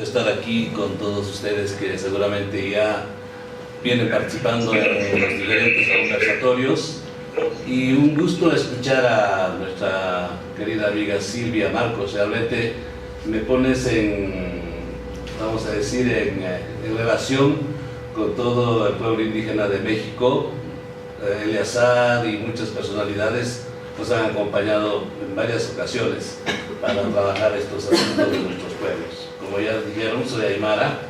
Estar aquí con todos ustedes que seguramente ya vienen participando en los diferentes conversatorios, y un gusto escuchar a nuestra querida amiga Silvia Marcos. Realmente me pones en, vamos a decir, en relación con todo el pueblo indígena de México. Eleazar y muchas personalidades nos han acompañado en varias ocasiones para trabajar estos asuntos de nuestros pueblos. Como ya dijeron, soy aymara,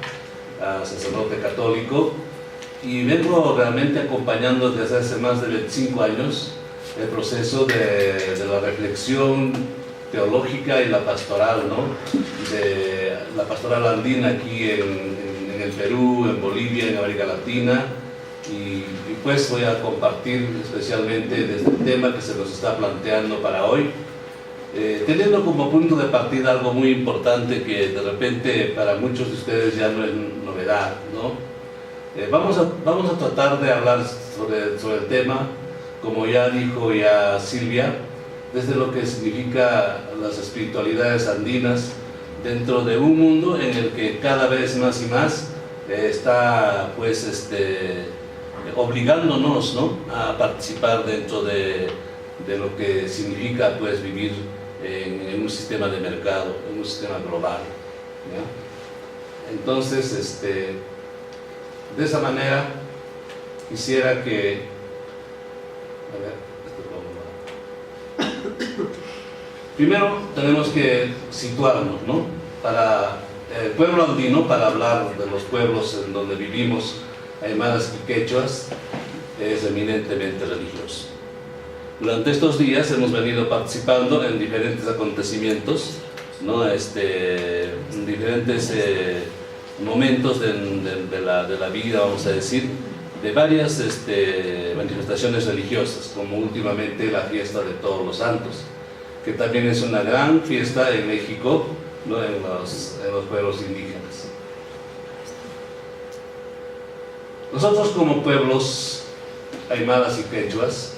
sacerdote católico, y vengo realmente acompañando desde hace más de 25 años el proceso de la reflexión teológica y la pastoral, ¿no? De la pastoral andina aquí en el Perú, en Bolivia, en América Latina, y pues voy a compartir especialmente de este tema que se nos está planteando para hoy, teniendo como punto de partida algo muy importante que de repente para muchos de ustedes ya no es novedad, ¿no? Vamos a tratar de hablar sobre el tema, como ya dijo ya Silvia, desde lo que significa las espiritualidades andinas dentro de un mundo en el que cada vez más y más está pues obligándonos, ¿no?, a participar dentro de lo que significa pues vivir en un sistema de mercado, en un sistema global, ¿ya? Entonces, de esa manera quisiera que, primero tenemos que situarnos, ¿no?, para el pueblo andino, para hablar de los pueblos en donde vivimos, aymaras y quechuas, es eminentemente religioso. Durante estos días hemos venido participando en diferentes acontecimientos, ¿no?, en diferentes momentos de la vida, vamos a decir, de varias manifestaciones religiosas, como últimamente la fiesta de Todos los Santos, que también es una gran fiesta en México, ¿no?, en los pueblos indígenas. Nosotros como pueblos aymaras y quechuas,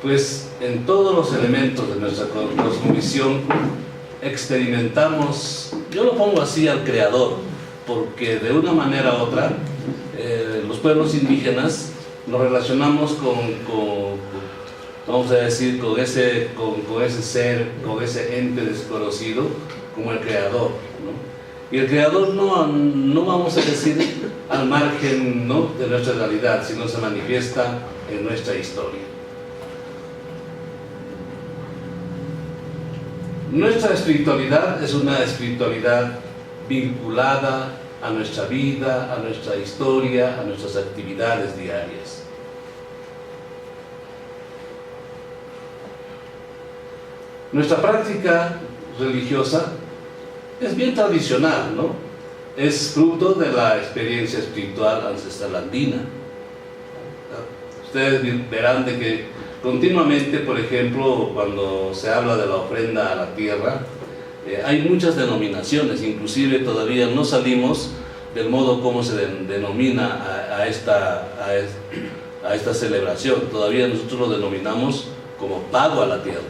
pues en todos los elementos de nuestra cosmovisión experimentamos, yo lo pongo así, al Creador, porque de una manera u otra los pueblos indígenas nos relacionamos vamos a decir, con ese ser, con ese ente desconocido, como el Creador, ¿no? Y el Creador no vamos a decir al margen, ¿no?, de nuestra realidad, sino se manifiesta en nuestra historia. Nuestra espiritualidad es una espiritualidad vinculada a nuestra vida, a nuestra historia, a nuestras actividades diarias. Nuestra práctica religiosa es bien tradicional, ¿no? Es fruto de la experiencia espiritual ancestral andina. Ustedes verán de que continuamente, por ejemplo, cuando se habla de la ofrenda a la tierra, hay muchas denominaciones, inclusive todavía no salimos del modo como se denomina a esta celebración. Todavía nosotros lo denominamos como pago a la tierra,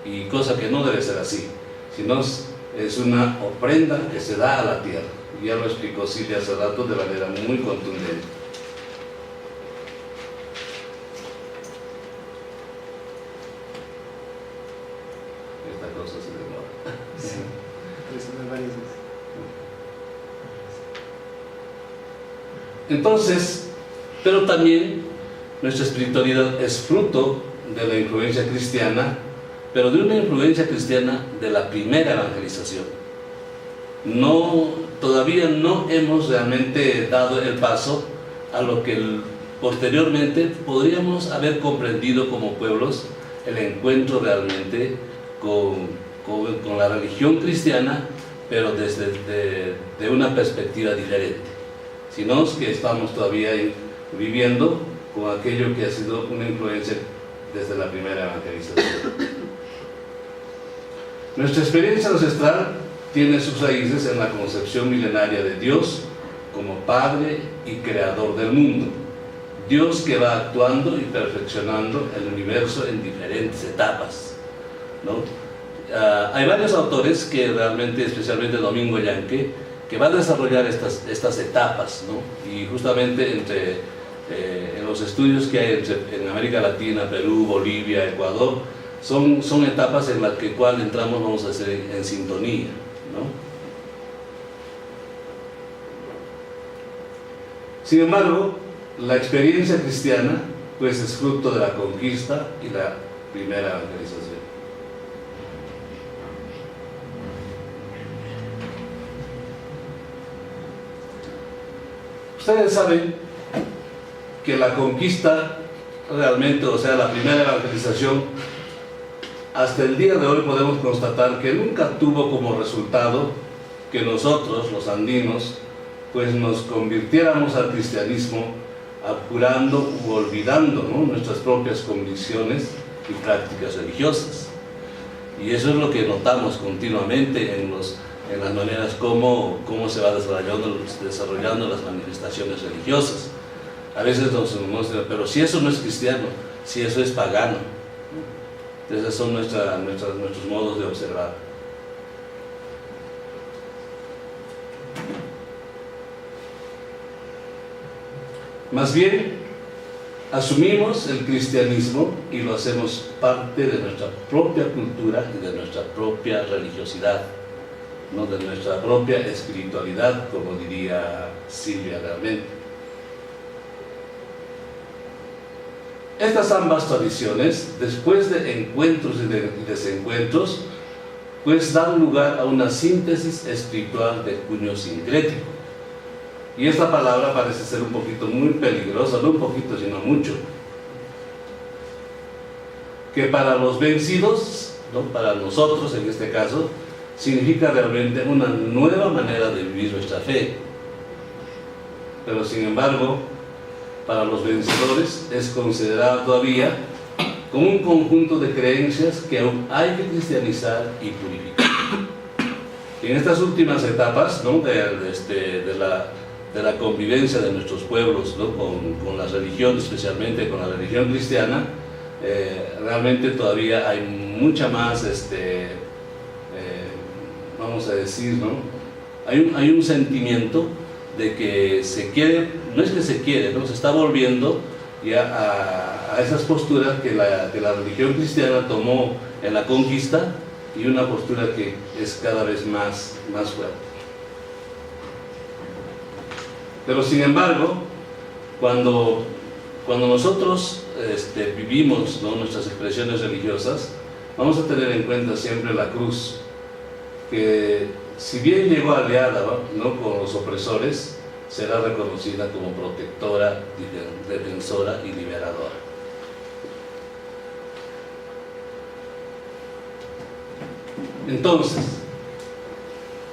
y cosa que no debe ser así, sino es una ofrenda que se da a la tierra. Y ya lo explicó Silvia hace rato de manera muy contundente. Esta cosa se demora. Sí, presiona varias veces. Entonces, pero también nuestra espiritualidad es fruto de la influencia cristiana, pero de una influencia cristiana de la primera evangelización. Todavía no hemos realmente dado el paso a lo que posteriormente podríamos haber comprendido como pueblos, el encuentro realmente con la religión cristiana, pero de una perspectiva diferente, sino que estamos todavía viviendo con aquello que ha sido una influencia desde la primera evangelización. Nuestra experiencia ancestral tiene sus raíces en la concepción milenaria de Dios como Padre y Creador del mundo. Dios que va actuando y perfeccionando el universo en diferentes etapas, ¿no? Hay varios autores que realmente, especialmente Domingo Yanque, que va a desarrollar estas etapas, ¿no? Y justamente en los estudios que hay en América Latina, Perú, Bolivia, Ecuador, son etapas en las que cual entramos, vamos a ser en sintonía, ¿no? Sin embargo, la experiencia cristiana pues es fruto de la conquista y la primera evangelización. Ustedes saben que la conquista realmente, o sea, la primera evangelización, hasta el día de hoy podemos constatar que nunca tuvo como resultado que nosotros, los andinos, pues nos convirtiéramos al cristianismo abjurando u olvidando, ¿no?, nuestras propias convicciones y prácticas religiosas. Y eso es lo que notamos continuamente en las maneras como se va desarrollando las manifestaciones religiosas. A veces nos muestran, pero si eso no es cristiano, si eso es pagano. Esos son nuestros modos de observar. Más bien, asumimos el cristianismo y lo hacemos parte de nuestra propia cultura y de nuestra propia religiosidad, ¿no?, de nuestra propia espiritualidad, como diría Silvia realmente. Estas ambas tradiciones, después de encuentros y desencuentros, pues dan lugar a una síntesis espiritual de cuño sincrético. Y esta palabra parece ser un poquito muy peligrosa, no un poquito, sino mucho. Que para los vencidos, ¿no?, para nosotros en este caso, significa realmente una nueva manera de vivir nuestra fe. Pero sin embargo, para los vencedores es considerada todavía como un conjunto de creencias que aún hay que cristianizar y purificar. En estas últimas etapas, ¿no?, de la convivencia de nuestros pueblos, ¿no?, con la religión, especialmente con la religión cristiana, realmente todavía hay mucha más, vamos a decir, ¿no?, hay un sentimiento de que se quiere, no es que se quiere, ¿no?, se está volviendo ya a esas posturas que la religión cristiana tomó en la conquista, y una postura que es cada vez más fuerte. Pero sin embargo, cuando nosotros vivimos, ¿no?, nuestras expresiones religiosas, vamos a tener en cuenta siempre la cruz, que si bien llegó aliada, ¿no?, con los opresores, será reconocida como protectora, defensora y liberadora. Entonces,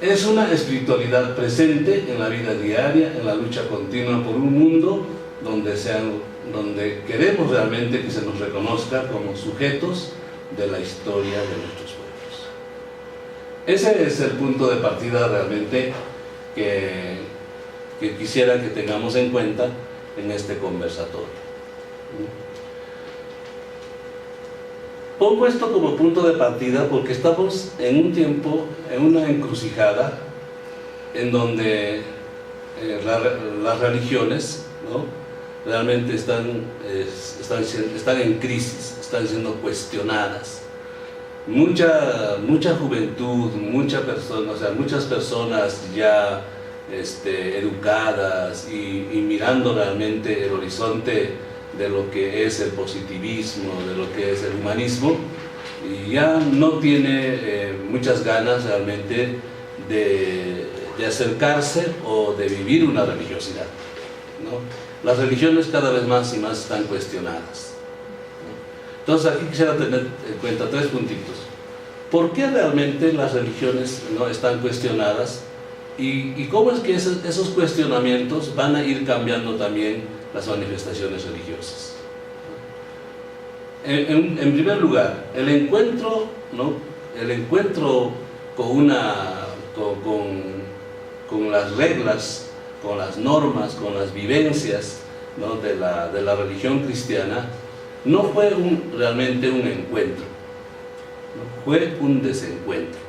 es una espiritualidad presente en la vida diaria, en la lucha continua por un mundo donde queremos realmente que se nos reconozca como sujetos de la historia de nuestros pueblos. Ese es el punto de partida realmente que quisiera que tengamos en cuenta en este conversatorio. Pongo esto como punto de partida porque estamos en un tiempo, en una encrucijada, en donde las religiones, ¿no?, realmente están en crisis, están siendo cuestionadas. Mucha juventud, muchas personas ya educadas y mirando realmente el horizonte de lo que es el positivismo, de lo que es el humanismo, y ya no tiene muchas ganas realmente de acercarse o de vivir una religiosidad, ¿no? Las religiones cada vez más y más están cuestionadas, ¿no? Entonces aquí quisiera tener en cuenta 3 puntitos. ¿Por qué realmente las religiones no están cuestionadas? ¿Y cómo es que esos cuestionamientos van a ir cambiando también las manifestaciones religiosas? En primer lugar, el encuentro, ¿no?, con con las reglas, con las normas, con las vivencias, ¿no?, de la religión cristiana, no fue realmente un encuentro, ¿no?, fue un desencuentro.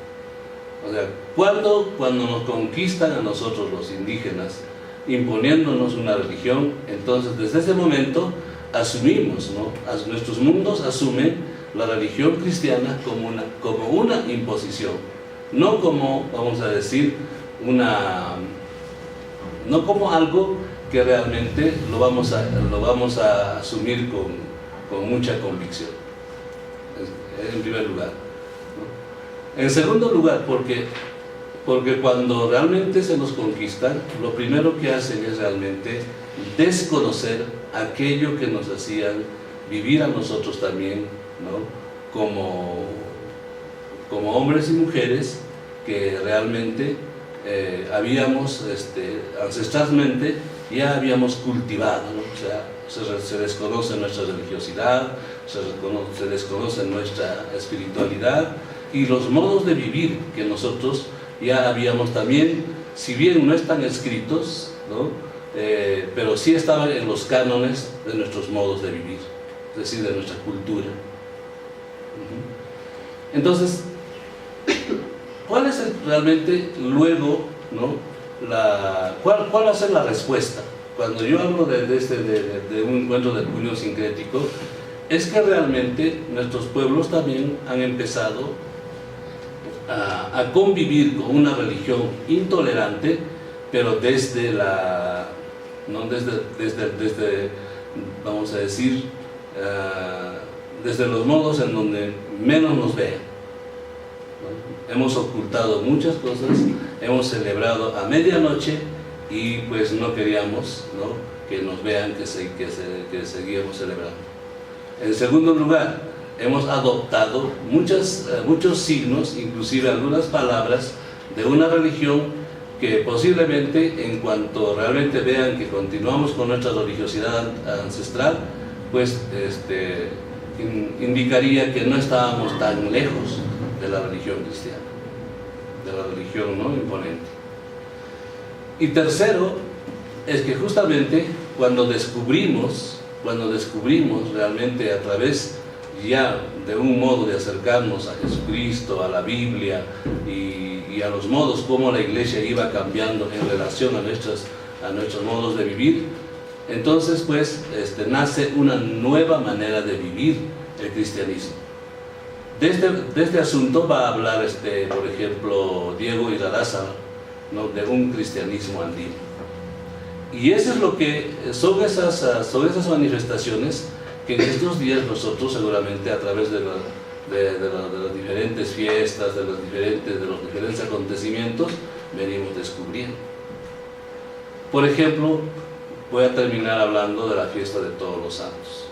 O sea, cuando nos conquistan a nosotros los indígenas, imponiéndonos una religión, entonces desde ese momento asumimos, ¿no?, nuestros mundos asumen la religión cristiana como una imposición, no como, vamos a decir, no como algo que realmente lo vamos a asumir con mucha convicción, en primer lugar, ¿no? En segundo lugar, porque cuando realmente se nos conquistan, lo primero que hacen es realmente desconocer aquello que nos hacían vivir a nosotros también, ¿no?, como hombres y mujeres que realmente habíamos ancestralmente ya habíamos cultivado, ¿no? O sea, se desconoce nuestra religiosidad, se desconoce nuestra espiritualidad y los modos de vivir que nosotros ya habíamos también, si bien no están escritos, ¿no?, pero sí estaban en los cánones de nuestros modos de vivir, es decir, de nuestra cultura. Entonces, ¿cuál es realmente luego, ¿no?, cuál va a ser la respuesta? Cuando yo hablo de un encuentro del puño sincrético, es que realmente nuestros pueblos también han empezado a convivir con una religión intolerante, pero desde vamos a decir, desde los modos en donde menos nos vean, ¿no? Hemos ocultado muchas cosas, hemos celebrado a medianoche y pues no queríamos, ¿no?, que nos vean que seguíamos celebrando. En segundo lugar, hemos adoptado muchos signos, inclusive algunas palabras de una religión que posiblemente, en cuanto realmente vean que continuamos con nuestra religiosidad ancestral, pues indicaría que no estábamos tan lejos de la religión cristiana, de la religión, ¿no?, imponente. Y tercero, es que justamente cuando descubrimos realmente a través ya de un modo de acercarnos a Jesucristo, a la Biblia y a los modos como la iglesia iba cambiando en relación a nuestros modos de vivir, entonces pues nace una nueva manera de vivir el cristianismo. De este asunto va a hablar, por ejemplo, Diego Irarrázaval, ¿no?, de un cristianismo andino. Y eso es lo que son esas manifestaciones que en estos días nosotros seguramente a través de las diferentes fiestas, de los diferentes acontecimientos, venimos descubriendo. Por ejemplo, voy a terminar hablando de la fiesta de Todos los Santos.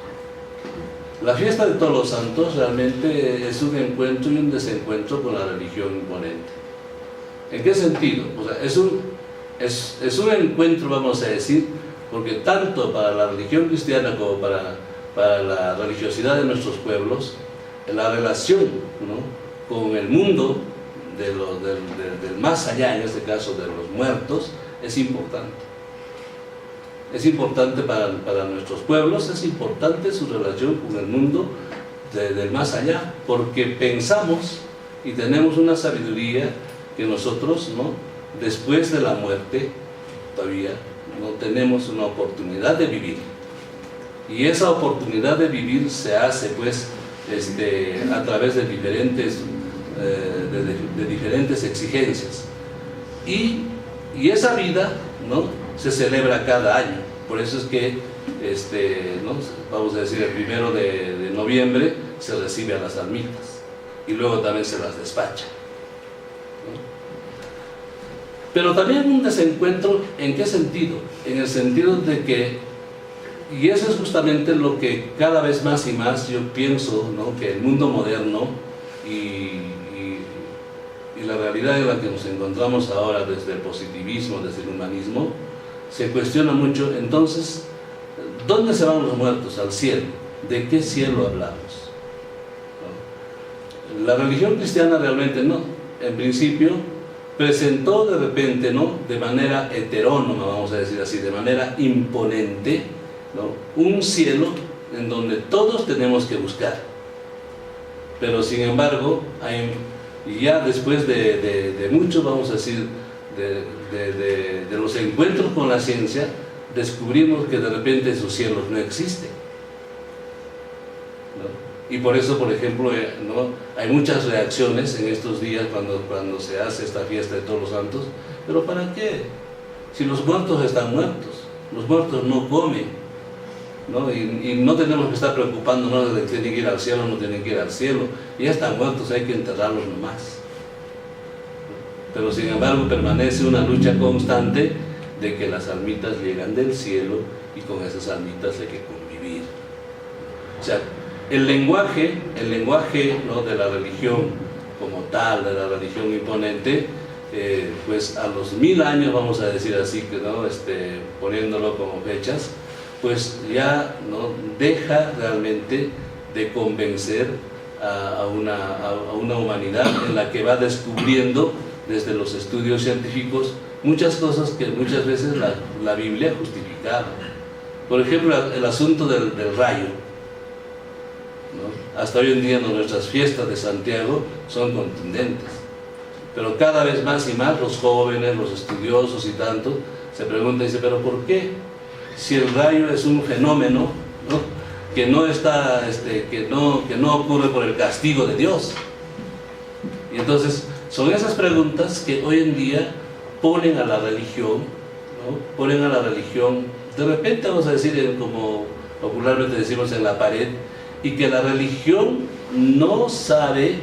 La fiesta de Todos los Santos realmente es un encuentro y un desencuentro con la religión imponente. ¿En qué sentido? O sea, es un encuentro, vamos a decir, porque tanto para la religión cristiana como para la religiosidad de nuestros pueblos, la relación, ¿no?, con el mundo del más allá, en este caso de los muertos, es importante. Es importante para nuestros pueblos, es importante su relación con el mundo del más allá, porque pensamos y tenemos una sabiduría que nosotros, ¿no?, después de la muerte todavía no tenemos una oportunidad de vivir, y esa oportunidad de vivir se hace pues a través de diferentes exigencias, y esa vida, ¿no?, se celebra cada año. Por eso es que ¿no?, vamos a decir, el 1 de noviembre se recibe a las almitas y luego también se las despacha, ¿no? Pero también un desencuentro, ¿en qué sentido? En el sentido de que, y eso es justamente lo que cada vez más y más yo pienso, ¿no?, que el mundo moderno y la realidad en la que nos encontramos ahora, desde el positivismo, desde el humanismo, se cuestiona mucho. Entonces, ¿dónde se van los muertos? Al cielo. ¿De qué cielo hablamos? ¿No? La religión cristiana realmente no. En principio, presentó de repente, ¿no?, de manera heterónoma, vamos a decir así, de manera imponente, ¿no?, un cielo en donde todos tenemos que buscar. Pero sin embargo, ya después de mucho, vamos a decir, de los encuentros con la ciencia, descubrimos que de repente esos cielos no existen, ¿no? Y por eso, por ejemplo, ¿no?, hay muchas reacciones en estos días cuando se hace esta fiesta de Todos los Santos. ¿Pero para qué? Si los muertos están muertos, los muertos no comen, ¿no? Y no tenemos que estar preocupándonos de que tienen que ir al cielo o no tienen que ir al cielo. Ya están muertos, hay que enterrarlos nomás. Pero sin embargo permanece una lucha constante de que las almitas llegan del cielo, y con esas almitas hay que convivir. O sea, el lenguaje, ¿no?, de la religión como tal, de la religión imponente, pues a los 1000 años, vamos a decir así, ¿no?, poniéndolo como fechas, pues ya no deja realmente de convencer a una humanidad en la que va descubriendo desde los estudios científicos muchas cosas que muchas veces la Biblia justificaba. Por ejemplo, el asunto del rayo, ¿no? Hasta hoy en día nuestras fiestas de Santiago son contundentes, pero cada vez más y más los jóvenes, los estudiosos y tanto, se preguntan y dicen, ¿pero por qué? Si el rayo es un fenómeno, ¿no?, que no está, que no ocurre por el castigo de Dios. Y entonces son esas preguntas que hoy en día ponen a la religión, ¿no?, ponen a la religión, de repente vamos a decir, como popularmente decimos, en la pared, y que la religión no sabe,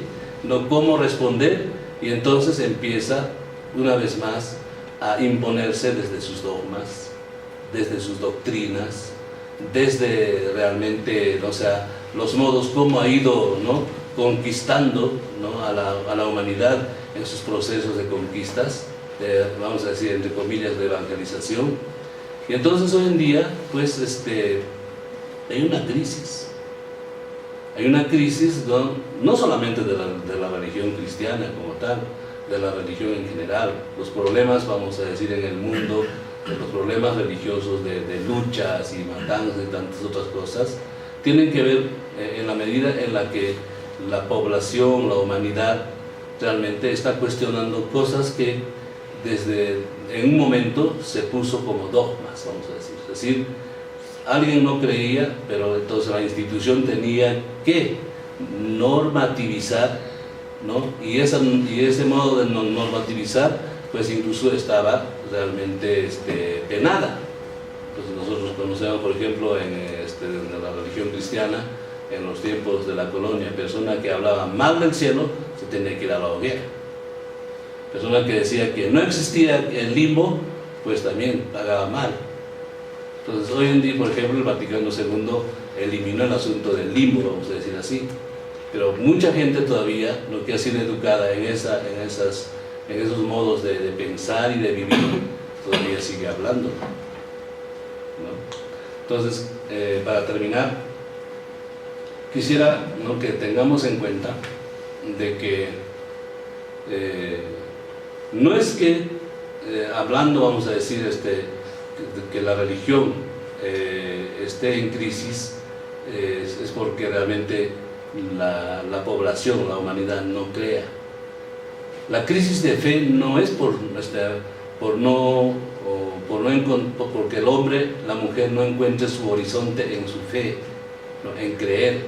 ¿no?, cómo responder, y entonces empieza una vez más a imponerse desde sus dogmas, desde sus doctrinas, desde realmente, o sea, los modos como ha ido, ¿no?, conquistando, ¿no?, a la humanidad en sus procesos de conquistas, vamos a decir, entre comillas, de evangelización. Y entonces hoy en día, pues, hay una crisis. Hay una crisis, no solamente de la religión cristiana como tal, de la religión en general. Los problemas, vamos a decir, en el mundo, los problemas religiosos de luchas y matanzas y tantas otras cosas, tienen que ver en la medida en la que la población, la humanidad, realmente está cuestionando cosas que en un momento se puso como dogmas, vamos a decir. Es decir, alguien no creía, pero entonces la institución tenía que normativizar, ¿no? Y ese modo de normativizar, pues incluso estaba realmente penada. Entonces nosotros conocemos, por ejemplo, en la religión cristiana, en los tiempos de la colonia, persona que hablaba mal del cielo se tenía que ir a la hoguera. Persona que decía que no existía el limbo, pues también pagaba mal. Entonces hoy en día, por ejemplo, el Vaticano II eliminó el asunto del limbo, vamos a decir así, pero mucha gente todavía, lo que ha sido educada en esos modos de pensar y de vivir, todavía sigue hablando, ¿no? Entonces, para terminar, quisiera, ¿no?, que tengamos en cuenta de que no es que hablando, vamos a decir, que la religión esté en crisis, es porque realmente la población, la humanidad no crea. La crisis de fe no es porque el hombre, la mujer no encuentre su horizonte en su fe, ¿no?, en creer,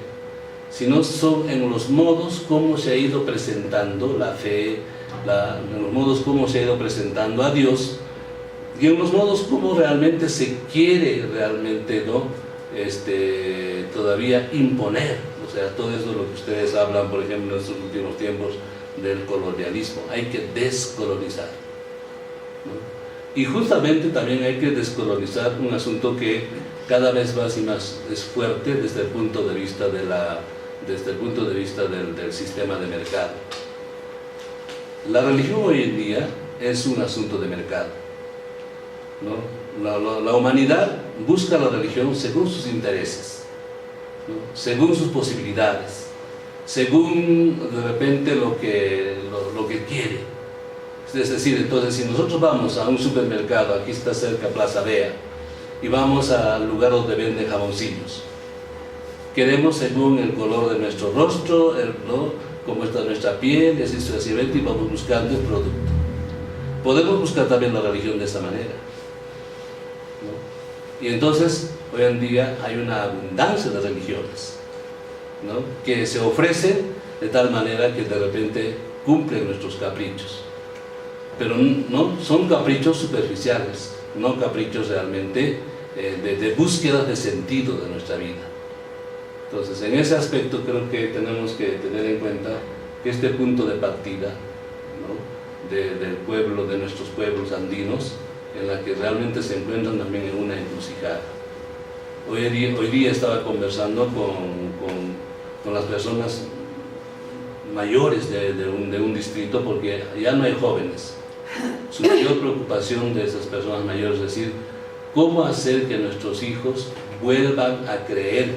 sino son en los modos como se ha ido presentando la fe, en los modos como se ha ido presentando a Dios, y en los modos como realmente se quiere realmente, ¿no?, todavía imponer. O sea, todo eso es lo que ustedes hablan, por ejemplo, en estos últimos tiempos del colonialismo. Hay que descolonizar, ¿no? Y justamente también hay que descolonizar un asunto que cada vez más y más es fuerte desde el punto de vista del sistema de mercado. La religión hoy en día es un asunto de mercado, ¿no? La humanidad busca la religión según sus intereses, ¿no?, según sus posibilidades, según de repente lo que quiere. Es decir, entonces si nosotros vamos a un supermercado, aquí está cerca Plaza Vea, y vamos al lugar donde venden jaboncillos, queremos según el color de nuestro rostro, ¿no?, cómo está nuestra piel, y así sucesivamente, y vamos buscando el producto. Podemos buscar también la religión de esa manera, ¿no? Y entonces, hoy en día hay una abundancia de religiones, ¿no?, que se ofrecen de tal manera que de repente cumplen nuestros caprichos. Pero no son caprichos superficiales, no caprichos realmente de búsqueda de sentido de nuestra vida. Entonces, en ese aspecto creo que tenemos que tener en cuenta que este punto de partida, ¿no?, del pueblo, de nuestros pueblos andinos, en la que realmente se encuentran también en una encrucijada. Hoy día estaba conversando con las personas mayores de un distrito, porque ya no hay jóvenes. Su mayor preocupación de esas personas mayores es decir, cómo hacer que nuestros hijos vuelvan a creer,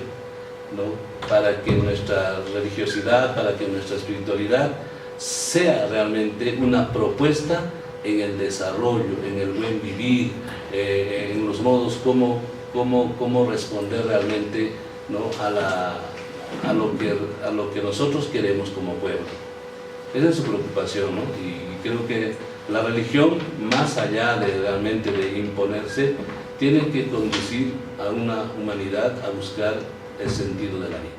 ¿no?, para que nuestra religiosidad, para que nuestra espiritualidad sea realmente una propuesta en el desarrollo, en el buen vivir, en los modos cómo responder realmente, ¿no?, a lo que nosotros queremos como pueblo. Esa es su preocupación, ¿no? Y creo que la religión, más allá de realmente de imponerse, tiene que conducir a una humanidad a buscar el sentido de la vida.